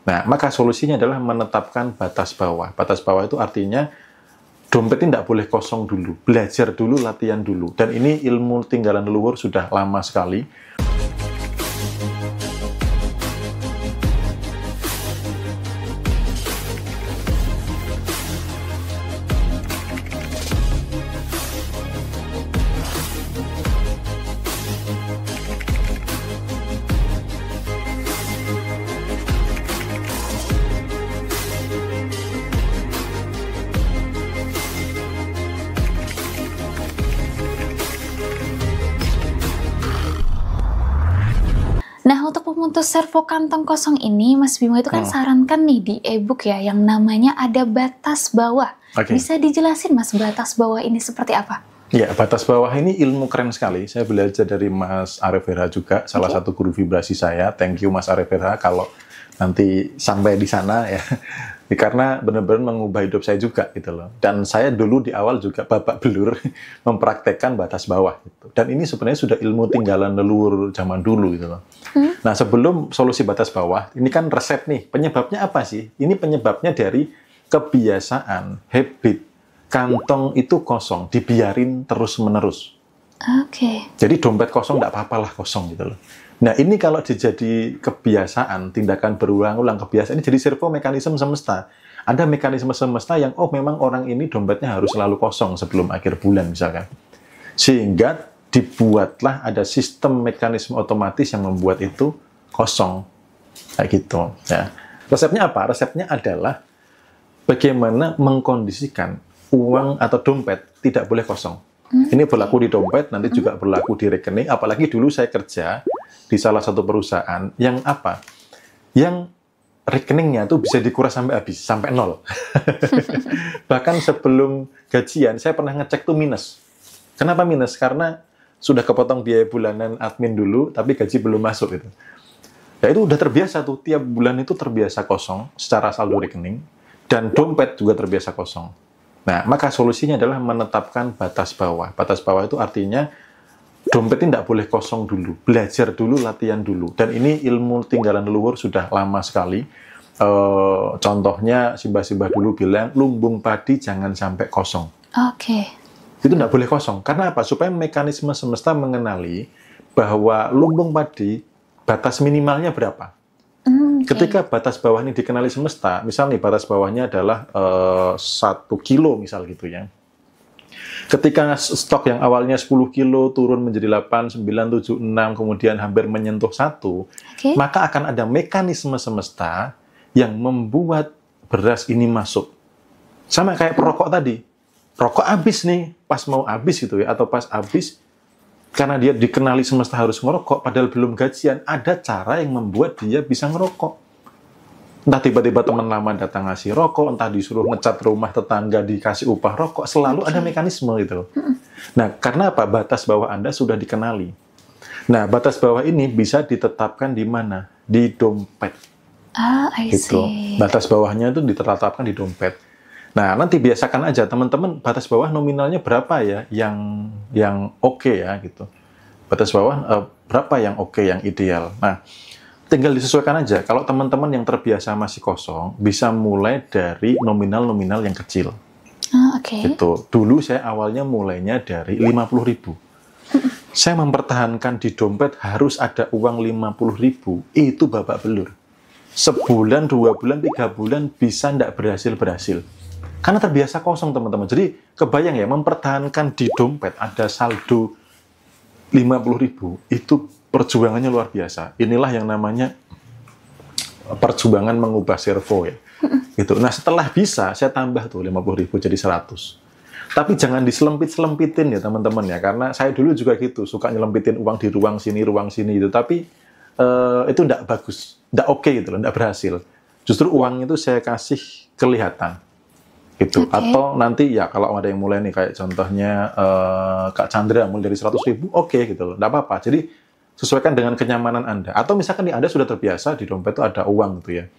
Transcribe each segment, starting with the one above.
Nah, maka solusinya adalah menetapkan batas bawah. Batas bawah itu artinya dompetnya tidak boleh kosong dulu. Belajar dulu, latihan dulu. Dan ini ilmu tinggalan leluhur sudah lama sekali. Nah, untuk memutus servo kantong kosong ini, Mas Bimo itu kan sarankan nih di e-book ya, yang namanya ada batas bawah. Bisa dijelasin Mas, batas bawah ini seperti apa? Ya, batas bawah ini ilmu keren sekali. Saya belajar dari Mas Arif Herha juga, salah satu guru vibrasi saya. Thank you Mas Arif Herha kalau nanti sampai di sana ya. Karena benar-benar mengubah hidup saya juga gitu loh. Dan saya dulu di awal juga babak belur mempraktekkan batas bawah gitu. Dan ini sebenarnya sudah ilmu tinggalan leluhur zaman dulu gitu loh. Nah, sebelum solusi batas bawah, ini kan resep nih. Penyebabnya apa sih? Ini penyebabnya dari kebiasaan, habit, kantong itu kosong, dibiarin terus-menerus. Jadi dompet kosong nggak apa-apalah kosong gitu loh. Nah, ini kalau jadi kebiasaan, tindakan berulang-ulang, kebiasaan ini jadi servo mekanisme semesta. Ada mekanisme semesta yang, oh memang orang ini dompetnya harus selalu kosong sebelum akhir bulan misalkan. Sehingga dibuatlah ada sistem mekanisme otomatis yang membuat itu kosong. Kayak gitu. Ya. Resepnya apa? Resepnya adalah bagaimana mengkondisikan uang atau dompet tidak boleh kosong. Ini berlaku di dompet, nanti juga berlaku di rekening. Apalagi dulu saya kerja di salah satu perusahaan yang apa? Yang rekeningnya tuh bisa dikuras sampai habis, sampai nol. Bahkan sebelum gajian, saya pernah ngecek tuh minus. Kenapa minus? Karena sudah kepotong biaya bulanan admin dulu, tapi gaji belum masuk gitu. Ya itu udah terbiasa tuh, tiap bulan itu terbiasa kosong secara saldo rekening, dan dompet juga terbiasa kosong. Nah, maka solusinya adalah menetapkan batas bawah. Batas bawah itu artinya dompetnya tidak boleh kosong dulu. Belajar dulu, latihan dulu. Dan ini ilmu tinggalan leluhur sudah lama sekali. Contohnya, simbah-simbah dulu bilang, lumbung padi jangan sampai kosong. Itu tidak boleh kosong. Karena apa? Supaya mekanisme semesta mengenali bahwa lumbung padi, batas minimalnya berapa. Ketika batas bawah ini dikenali semesta, misal nih batas bawahnya adalah 1 kilo misal gitu ya. Ketika stok yang awalnya 10 kilo turun menjadi 8, 9, 7, 6, kemudian hampir menyentuh 1, maka akan ada mekanisme semesta yang membuat beras ini masuk. Sama kayak perokok tadi. Rokok habis nih, pas mau habis gitu ya, atau pas habis, karena dia dikenali semesta harus ngerokok, padahal belum gajian, ada cara yang membuat dia bisa ngerokok. Entah tiba-tiba teman lama datang ngasih rokok, entah disuruh ngecat rumah tetangga dikasih upah rokok, selalu ada mekanisme gitu. Nah, karena apa? Batas bawah Anda sudah dikenali. Nah, batas bawah ini bisa ditetapkan di mana? Di dompet. Gitu. Batas bawahnya itu ditetapkan di dompet. Nah, nanti biasakan aja teman-teman batas bawah nominalnya berapa ya yang oke ya gitu. Batas bawah berapa yang oke, yang ideal. Nah, tinggal disesuaikan aja. Kalau teman-teman yang terbiasa masih kosong, bisa mulai dari nominal-nominal yang kecil. Gitu. Dulu saya awalnya mulainya dari 50.000. Saya mempertahankan di dompet harus ada uang 50.000. Itu babak belur. Sebulan, 2 bulan, 3 bulan bisa ndak berhasil. Karena terbiasa kosong teman-teman. Jadi kebayang ya, mempertahankan di dompet ada saldo 50.000, itu perjuangannya luar biasa. Inilah yang namanya perjuangan mengubah servo ya. Gitu. Nah, setelah bisa, saya tambah tuh 50.000 jadi 100. Tapi jangan diselempit-selempitin ya teman-teman ya. Karena saya dulu juga gitu, suka nyelempitin uang di ruang sini gitu. Tapi itu enggak bagus, enggak oke gitu loh, enggak berhasil. Justru uang itu saya kasih kelihatan. Gitu. Atau nanti ya kalau ada yang mulai nih kayak contohnya Kak Chandra mulai dari 100.000, oke gitu loh, enggak apa-apa. Jadi sesuaikan dengan kenyamanan Anda. Atau misalkan nih Anda sudah terbiasa di dompet itu ada uang gitu ya,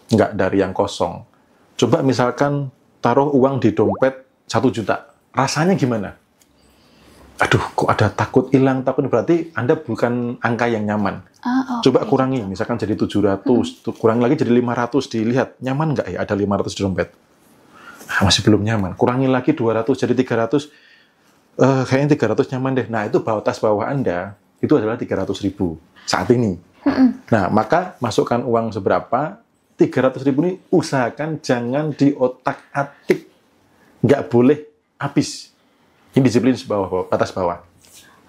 enggak dari yang kosong. Coba misalkan taruh uang di dompet 1 juta, rasanya gimana? aduh kok ada takut hilang, takut berarti Anda bukan angka yang nyaman. Coba kurangi, misalkan jadi 700, kurangi lagi jadi 500, dilihat nyaman nggak ya ada 500 di dompet. Masih belum nyaman. Kurangi lagi 200 jadi 300, kayaknya 300 nyaman deh. Nah itu batas bawah Anda itu adalah 300.000 saat ini. Nah maka masukkan uang seberapa, 300.000 ini usahakan jangan diotak-atik, nggak boleh habis. Ini disiplin batas bawah.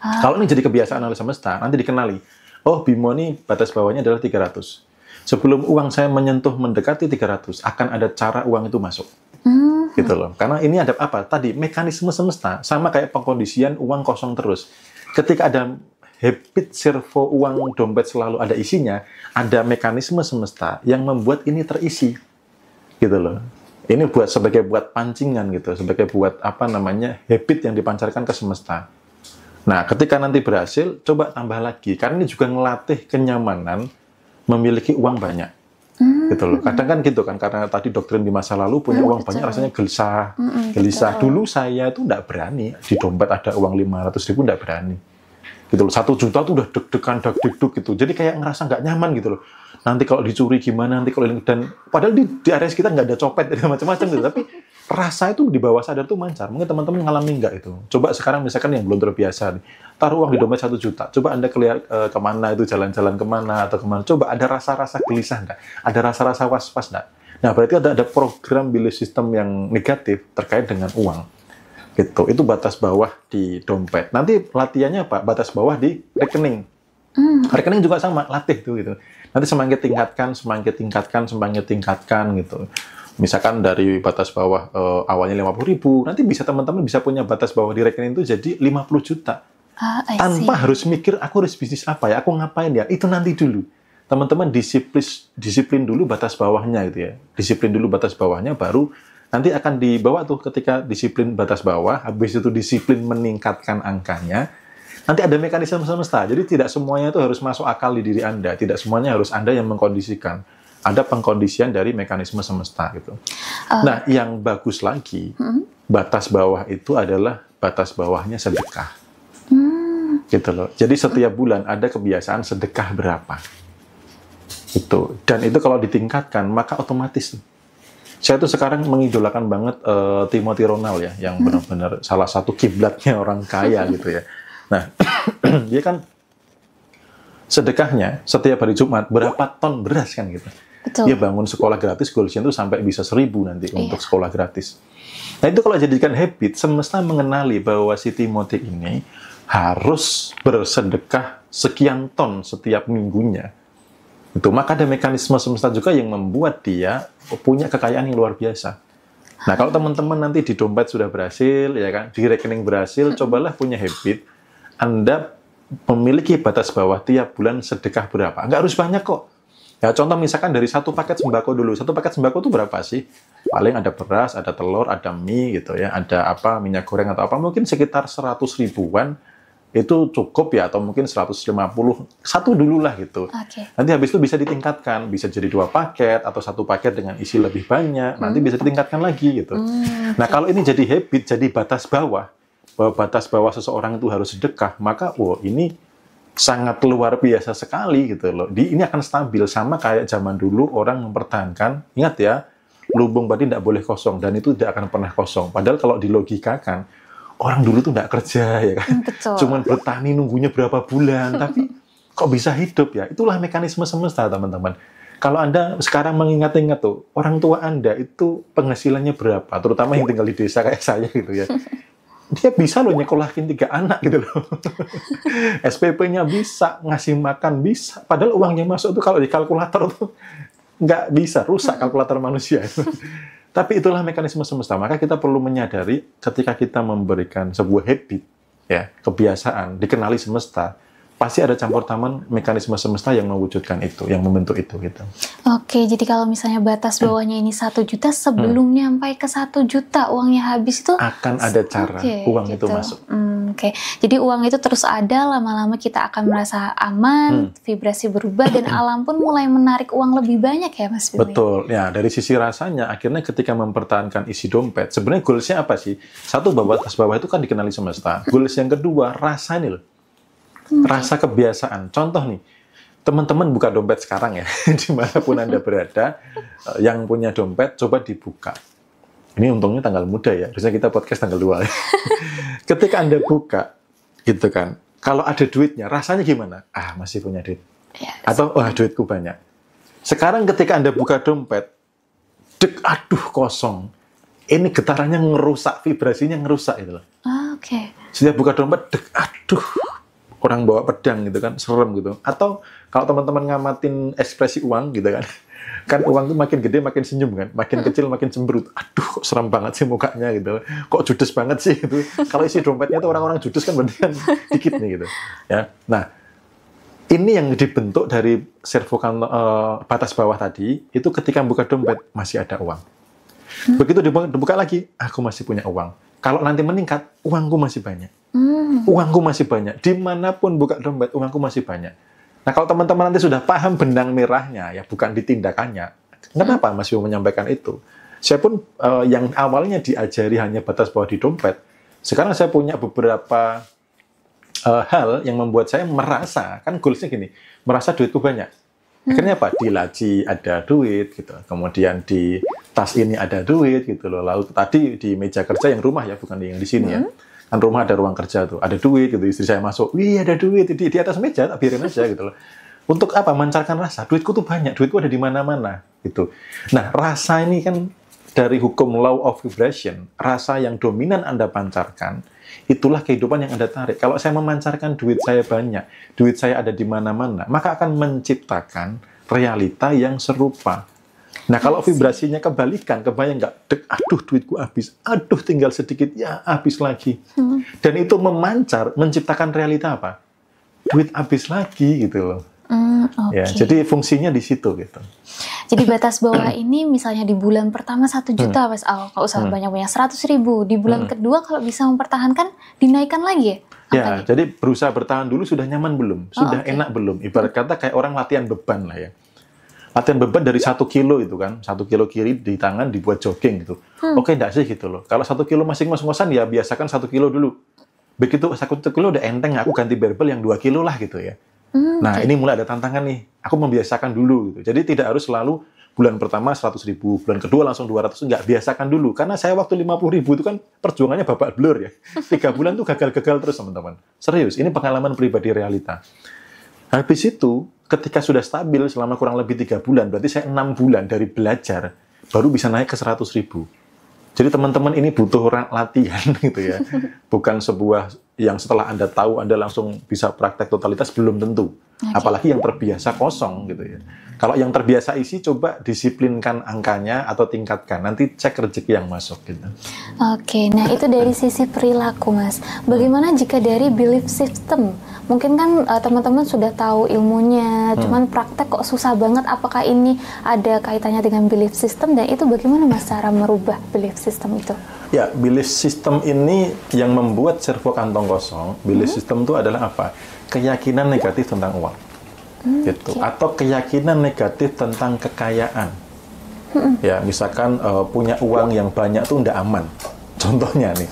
Kalau ini jadi kebiasaan oleh semesta, nanti dikenali. Oh, Bimo ini batas bawahnya adalah 300. Sebelum uang saya menyentuh mendekati 300, akan ada cara uang itu masuk. Gitu loh. Karena ini ada apa? Tadi mekanisme semesta sama kayak pengkondisian uang kosong terus. Ketika ada habit servo uang dompet selalu ada isinya, ada mekanisme semesta yang membuat ini terisi. Gitu loh. Ini sebagai pancingan gitu, sebagai habit yang dipancarkan ke semesta. Nah, ketika nanti berhasil, coba tambah lagi. Karena ini juga ngelatih kenyamanan memiliki uang banyak. Gitu loh. Kadang kan gitu kan, karena tadi doktrin di masa lalu punya uang banyak rasanya gelisah. Dulu saya itu nggak berani, di dompet ada uang 500.000 nggak berani. Gitu loh. 1 juta tuh udah deg-degan, deg-deg gitu. Jadi kayak ngerasa nggak nyaman gitu loh. Nanti kalau dicuri gimana, nanti kalau dan padahal di area kita nggak ada copet dan macam-macam gitu, tapi rasa itu di bawah sadar tuh mancar. Mungkin teman-teman ngalami nggak itu? Coba sekarang misalkan yang belum terbiasa nih, taruh uang di dompet 1 juta, coba Anda kemana itu, jalan-jalan kemana atau kemana, coba ada rasa-rasa gelisah nggak? Ada rasa-rasa was-was nggak? Nah berarti ada program belief system yang negatif terkait dengan uang. Gitu. Itu batas bawah di dompet. Nanti latihannya apa? Batas bawah di rekening. Rekening juga sama, latih tuh gitu. Nanti semakin tingkatkan gitu. Misalkan dari batas bawah awalnya 50.000, nanti teman-teman bisa punya batas bawah di rekening itu jadi 50 juta. Tanpa harus mikir aku harus bisnis apa ya, aku ngapain ya, itu nanti dulu. Teman-teman disiplin dulu batas bawahnya gitu ya. Disiplin dulu batas bawahnya, baru nanti akan dibawa tuh ketika disiplin batas bawah, habis itu disiplin meningkatkan angkanya. Nanti ada mekanisme semesta, jadi tidak semuanya itu harus masuk akal di diri Anda, tidak semuanya harus Anda yang mengkondisikan. Ada pengkondisian dari mekanisme semesta gitu. Nah, yang bagus lagi, batas bawah itu adalah batas bawahnya sedekah. Gitu loh. Jadi setiap bulan ada kebiasaan sedekah berapa. Itu. Dan itu kalau ditingkatkan, maka otomatis. Saya tuh sekarang mengidolakan banget Timothy Ronald ya, yang benar-benar salah satu kiblatnya orang kaya gitu ya. Nah, dia kan sedekahnya setiap hari Jumat berapa ton beras kan gitu. Betul. Dia bangun sekolah gratis, goalsnya itu sampai bisa 1.000 nanti untuk sekolah gratis. Nah itu kalau jadikan habit, semesta mengenali bahwa si Timothy ini harus bersedekah sekian ton setiap minggunya. Itu maka ada mekanisme semesta juga yang membuat dia punya kekayaan yang luar biasa. Nah kalau teman-teman nanti di dompet sudah berhasil, ya kan, di rekening berhasil, cobalah punya habit. Anda memiliki batas bawah tiap bulan sedekah berapa? Nggak harus banyak kok. Ya, contoh misalkan dari 1 paket sembako dulu. 1 paket sembako itu berapa sih? Paling ada beras, ada telur, ada mie gitu ya, ada minyak goreng atau apa, mungkin sekitar 100 ribuan itu cukup ya, atau mungkin 150, satu dulu lah gitu. Nanti habis itu bisa ditingkatkan, bisa jadi 2 paket atau 1 paket dengan isi lebih banyak, nanti bisa ditingkatkan lagi gitu. Nah kalau ini jadi habit, jadi batas bawah, bahwa batas bawah seseorang itu harus sedekah, maka ini sangat luar biasa sekali gitu loh. Ini akan stabil, sama kayak zaman dulu orang mempertahankan, ingat ya, lubung padi tidak boleh kosong, dan itu tidak akan pernah kosong. Padahal kalau dilogikakan, orang dulu tuh tidak kerja ya kan, cuman bertani nunggunya berapa bulan, tapi kok bisa hidup ya? Itulah mekanisme semesta teman-teman. Kalau Anda sekarang mengingat-ingat tuh, orang tua Anda itu penghasilannya berapa, terutama yang tinggal di desa kayak saya gitu ya. Dia bisa loh nyekolahin 3 anak gitu loh. SPP-nya bisa, ngasih makan bisa. Padahal uangnya masuk tuh kalau di kalkulator tuh nggak bisa, rusak kalkulator manusia. Tapi itulah mekanisme semesta. Maka kita perlu menyadari ketika kita memberikan sebuah habit, ya, kebiasaan, dikenali semesta, pasti ada campur tangan mekanisme semesta yang mewujudkan itu, yang membentuk itu gitu. Oke, jadi kalau misalnya batas bawahnya ini 1 juta, sebelum nyampai ke 1 juta uangnya habis itu akan ada cara uang gitu. itu masuk. Oke. Jadi uang itu terus ada, lama-lama kita akan merasa aman, vibrasi berubah, dan alam pun mulai menarik uang lebih banyak ya Mas Bimo? Betul, ya dari sisi rasanya, akhirnya ketika mempertahankan isi dompet, sebenarnya goalsnya apa sih? Satu, batas bawah itu kan dikenali semesta. Goals yang kedua, rasa nih loh. Rasa kebiasaan. Contoh nih, teman-teman buka dompet sekarang ya, dimanapun Anda berada, yang punya dompet, coba dibuka. Ini untungnya tanggal muda ya, harusnya kita podcast tanggal 2 ya. Ketika Anda buka, gitu kan, kalau ada duitnya, rasanya gimana? Ah, masih punya duit. Yes. Atau, wah duitku banyak. Sekarang ketika Anda buka dompet, aduh kosong. Ini getarannya ngerusak, vibrasinya ngerusak gitu loh. Oke. Setiap buka dompet, aduh, orang bawa pedang gitu kan, serem gitu. Atau kalau teman-teman ngamatin ekspresi uang gitu kan, kan uang tuh makin gede makin senyum kan, makin kecil makin cemberut. Aduh, kok seram banget sih mukanya gitu. Kok judes banget sih gitu. Kalau isi dompetnya tuh orang-orang judes kan berarti kan dikit nih gitu. Ya. Nah, ini yang dibentuk dari batas bawah tadi, itu ketika buka dompet masih ada uang. Begitu dibuka lagi, aku masih punya uang. Kalau nanti meningkat, uangku masih banyak. Uangku masih banyak. Dimanapun buka dompet, uangku masih banyak. Nah, kalau teman-teman nanti sudah paham benang merahnya, ya bukan di tindakannya, kenapa Mas Bimo menyampaikan itu? Saya pun yang awalnya diajari hanya batas bawah di dompet, sekarang saya punya beberapa hal yang membuat saya merasa, kan goalsnya gini, merasa duitku banyak. Akhirnya apa? Di laci ada duit, gitu. Kemudian di tas ini ada duit, gitu loh. Lalu tadi di meja kerja yang rumah ya, bukan yang di sini ya. Kan rumah ada ruang kerja tuh, ada duit gitu, istri saya masuk, wih ada duit di atas meja, tak biarin aja gitu loh. Untuk apa? Memancarkan rasa, duitku tuh banyak, duitku ada di mana-mana gitu. Nah, rasa ini kan dari hukum law of vibration, rasa yang dominan Anda pancarkan, itulah kehidupan yang Anda tarik. Kalau saya memancarkan duit saya banyak, duit saya ada di mana-mana, maka akan menciptakan realita yang serupa. Nah, kalau vibrasinya kebalikan, kebayang nggak? Aduh, duitku habis. Aduh, tinggal sedikit. Ya, habis lagi. Dan itu memancar, menciptakan realita apa? Duit habis lagi, gitu loh. Okay. Ya, jadi fungsinya di situ, gitu. Jadi batas bawah ini misalnya di bulan pertama 1 juta, Mas Al. Kalau usah banyak-banyak 100.000. Di bulan kedua, kalau bisa mempertahankan, dinaikkan lagi ya? Ya, jadi berusaha bertahan dulu, sudah nyaman belum? Sudah enak belum? Ibarat kata kayak orang latihan beban lah ya. Latihan beban dari 1 kilo itu kan, 1 kilo kiri di tangan dibuat jogging gitu. Oke, enggak sih gitu loh. Kalau 1 kilo masih ngos-ngosan ya biasakan 1 kilo dulu. Begitu 1 kilo udah enteng, aku ganti barbel yang 2 kilo lah gitu ya. Nah, ini mulai ada tantangan nih. Aku membiasakan dulu gitu. Jadi tidak harus selalu bulan pertama 100.000, bulan kedua langsung 200, enggak, biasakan dulu. Karena saya waktu 50.000 itu kan perjuangannya babak belur ya. 3 bulan tuh gagal-gagal terus teman-teman. Serius, ini pengalaman pribadi realita. Habis itu, ketika sudah stabil selama kurang lebih 3 bulan, berarti saya 6 bulan dari belajar, baru bisa naik ke 100.000. Jadi teman-teman ini butuh latihan gitu ya. Bukan sebuah yang setelah Anda tahu, Anda langsung bisa praktek totalitas, belum tentu. Apalagi yang terbiasa kosong gitu ya. Kalau yang terbiasa isi, coba disiplinkan angkanya atau tingkatkan. Nanti cek rezeki yang masuk gitu. Oke, nah itu dari sisi perilaku, Mas. Bagaimana jika dari belief system? Mungkin kan teman-teman sudah tahu ilmunya, cuman praktek kok susah banget. Apakah ini ada kaitannya dengan belief system? Dan itu bagaimana Mas cara merubah belief system itu? Ya, belief system ini yang membuat servo kantong kosong. Belief system itu adalah apa? Keyakinan negatif tentang uang. Gitu. Atau keyakinan negatif tentang kekayaan. Ya, misalkan punya uang yang banyak tuh ndak aman. Contohnya nih,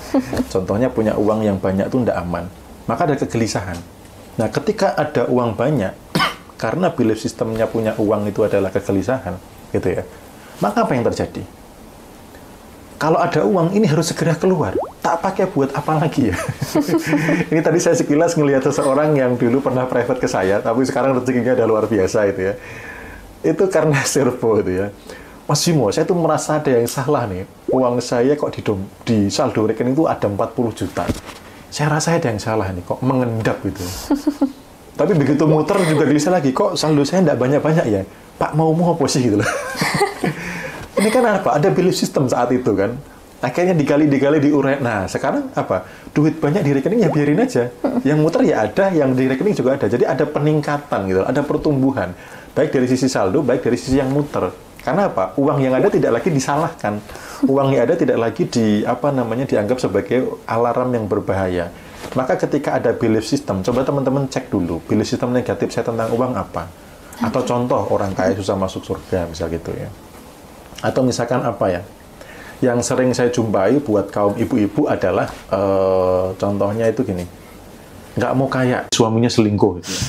contohnya punya uang yang banyak tuh ndak aman. Maka ada kegelisahan. Nah, ketika ada uang banyak, karena belief sistemnya punya uang itu adalah kegelisahan, gitu ya. Maka apa yang terjadi? Kalau ada uang, ini harus segera keluar. Tak pakai buat apa lagi ya? Ini tadi saya sekilas ngelihat seseorang yang dulu pernah private ke saya, tapi sekarang rezekinya udah luar biasa itu ya. Itu karena servo itu ya. Mas Bimo, saya tuh merasa ada yang salah nih. Uang saya kok di saldo rekening itu ada 40 juta. Saya rasa ada yang salah nih, kok mengendap gitu. Tapi begitu muter juga bisa lagi, kok saldo saya enggak banyak-banyak ya? Pak, mau apa sih gitu loh. Ini kan apa? Ada belief system saat itu kan. Akhirnya dikali-dikali diurai. Nah, sekarang apa? Duit banyak di rekening ya biarin aja. Yang muter ya ada, yang di rekening juga ada. Jadi ada peningkatan gitu, ada pertumbuhan. Baik dari sisi saldo, baik dari sisi yang muter. Karena apa? Uang yang ada tidak lagi disalahkan. Uang yang ada tidak lagi dianggap sebagai alarm yang berbahaya. Maka ketika ada belief system, coba teman-teman cek dulu, belief system negatif saya tentang uang apa? Atau contoh, orang kaya susah masuk surga, misal gitu ya. Atau misalkan apa ya, yang sering saya jumpai buat kaum ibu-ibu adalah, contohnya itu gini, nggak mau kaya, suaminya selingkuh gitu ya.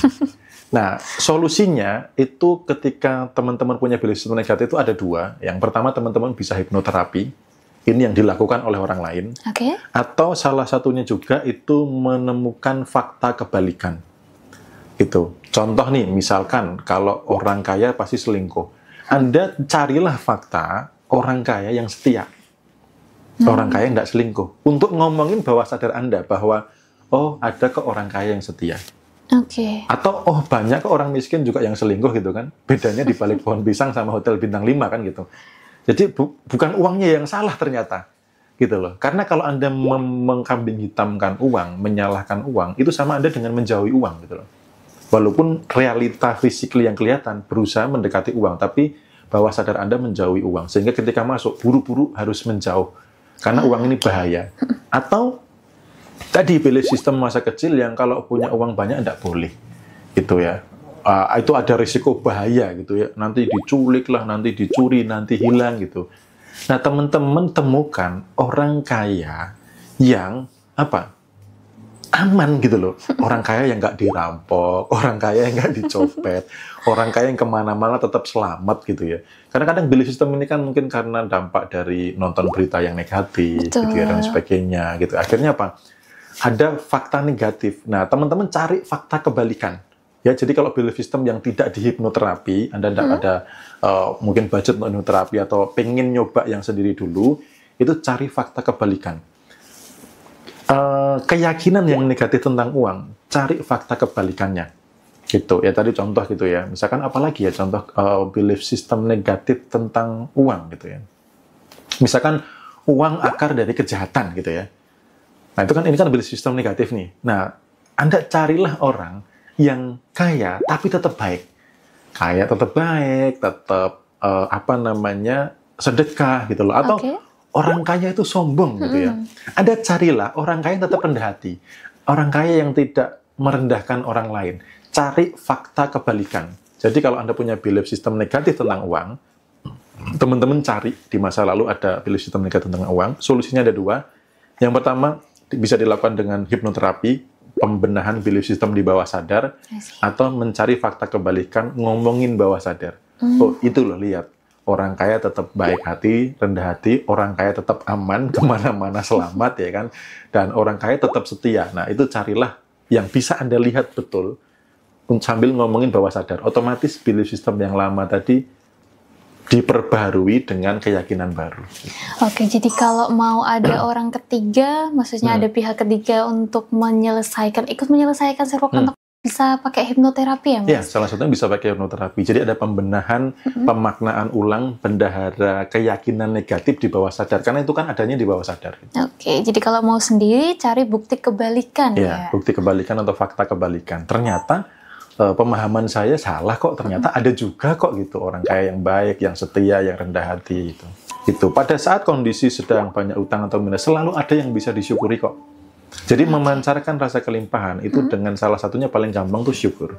Nah, solusinya itu ketika teman-teman punya belief system negatif itu ada dua. Yang pertama, teman-teman bisa hipnoterapi. Ini yang dilakukan oleh orang lain. Okay. Atau salah satunya juga itu menemukan fakta kebalikan. Gitu. Contoh nih, misalkan kalau orang kaya pasti selingkuh. Anda carilah fakta orang kaya yang setia. Orang kaya nggak selingkuh. Untuk ngomongin bawah sadar Anda bahwa, oh ada kok orang kaya yang setia. Oke. Atau, oh banyak kok orang miskin juga yang selingkuh gitu kan. Bedanya di balik pohon pisang sama hotel bintang 5 kan gitu. Jadi bukan uangnya yang salah ternyata, gitu loh. Karena kalau Anda mengkambing hitamkan uang, menyalahkan uang, itu sama Anda dengan menjauhi uang, gitu loh. Walaupun realita fisik yang kelihatan berusaha mendekati uang, tapi bawah sadar Anda menjauhi uang. Sehingga ketika masuk, buru-buru harus menjauh. Karena uang ini bahaya. Atau tadi belief system masa kecil yang kalau punya uang banyak tidak boleh, gitu ya. Itu ada risiko bahaya gitu ya, nanti diculik lah, nanti dicuri, nanti hilang gitu. Nah teman-teman temukan orang kaya yang apa, aman gitu loh, orang kaya yang nggak dirampok, orang kaya yang nggak dicopet, orang kaya yang kemana-mana tetap selamat gitu ya. Kadang-kadang belief system ini kan mungkin karena dampak dari nonton berita yang negatif gitu ya, dan sebagainya gitu. Akhirnya apa, ada fakta negatif. Nah teman-teman cari fakta kebalikan. Ya, jadi kalau belief system yang tidak dihipnoterapi, Anda tidak ada mungkin budget untuk hipnoterapi atau pengen nyoba yang sendiri dulu, itu cari fakta kebalikan. Keyakinan yang negatif tentang uang, cari fakta kebalikannya. Gitu ya, tadi contoh gitu ya. Misalkan apalagi ya contoh belief system negatif tentang uang gitu ya. Misalkan uang akar dari kejahatan gitu ya. Nah, itu kan ini kan belief system negatif nih. Nah, Anda carilah orang yang kaya tapi tetap baik, kaya tetap baik, tetap sedekah gitu loh. Atau orang kaya itu sombong gitu ya. Anda carilah orang kaya yang tetap rendah hati, orang kaya yang tidak merendahkan orang lain. Cari fakta kebalikan. Jadi kalau Anda punya belief system negatif tentang uang, teman-teman cari di masa lalu ada belief system negatif tentang uang. Solusinya ada dua. Yang pertama bisa dilakukan dengan hipnoterapi, pembenahan belief system di bawah sadar, atau mencari fakta kebalikan, ngomongin bawah sadar. Oh, itu loh, lihat. Orang kaya tetap baik hati, rendah hati, orang kaya tetap aman, kemana-mana selamat, ya kan? Dan orang kaya tetap setia. Nah, itu carilah yang bisa Anda lihat betul, sambil ngomongin bawah sadar. Otomatis belief system yang lama tadi diperbarui dengan keyakinan baru. Oke, jadi kalau mau ada orang ketiga, maksudnya ada pihak ketiga untuk ikut menyelesaikan servokantok, bisa pakai hipnoterapi ya, Mas? Ya, salah satunya bisa pakai hipnoterapi. Jadi ada pembenahan, pemaknaan ulang, bendahara keyakinan negatif di bawah sadar. Karena itu kan adanya di bawah sadar. Oke, jadi kalau mau sendiri, cari bukti kebalikan ya? Bukti kebalikan atau fakta kebalikan. Ternyata pemahaman saya salah kok, ternyata ada juga kok gitu orang kaya yang baik, yang setia, yang rendah hati itu. Itu pada saat kondisi sedang banyak utang atau minus, selalu ada yang bisa disyukuri kok. Jadi memancarkan rasa kelimpahan itu dengan salah satunya paling gampang tuh syukur.